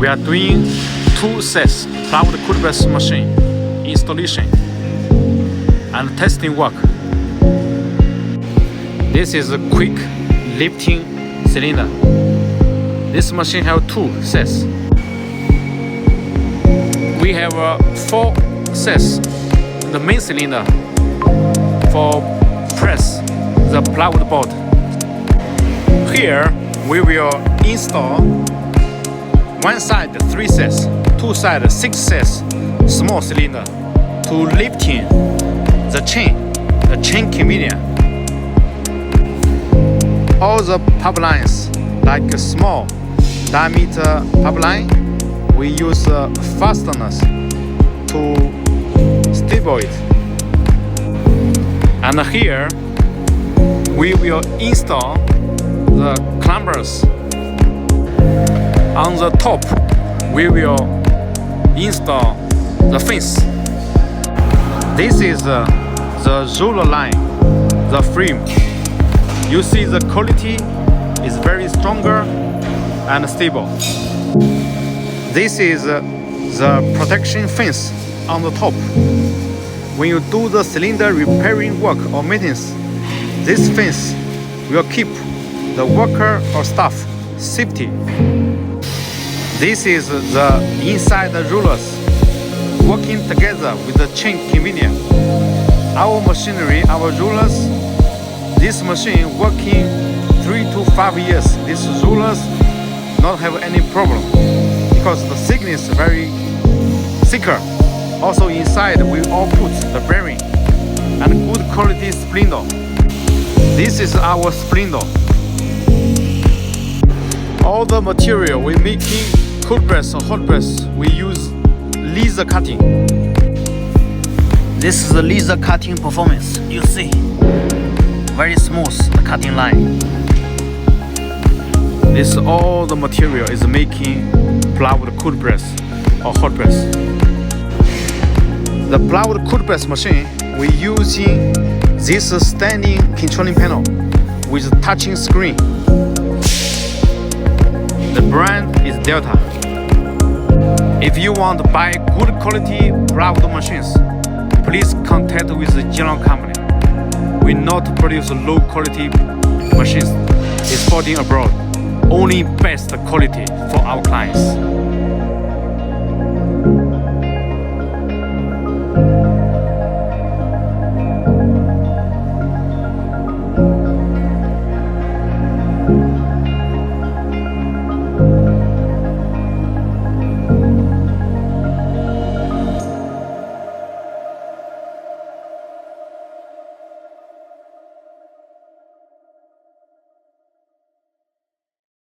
We are doing 2 sets plywood cold press machine installation and testing work. This is a quick lifting cylinder. This machine have 2 sets. We have 4 sets. The main cylinder for press the plywood board. Here we will install one side 3 sets, 2 sides 6 sets small cylinder to lifting the chain convenient. All the pipelines like a small diameter pipeline, we use fasteners to stable it. And here we will install the clampers. On the top we will install the fence. This is the roller line, the frame. You see the quality is very stronger and stable. This is the protection fence on the top. When you do the cylinder repairing work or maintenance, this fence will keep the worker or staff safety. This is the inside rollers working together with the chain convenient. Our machinery, our rollers, this machine working 3 to 5 years. These rollers not have any problem because the thickness very thicker. Also inside we all put the bearing and good quality spindle. This is our spindle. All the material we making cold press or hot press, we use laser cutting. This is the laser cutting performance. You see, very smooth the cutting line. This all the material is making plywood cold press or hot press. The plywood cold press machine, we using this standing controlling panel with touching screen. The brand is Delta. If you want to buy good quality plywood machines, please contact with the GEELONG company. We not produce low quality machines exporting abroad. Only best quality for our clients.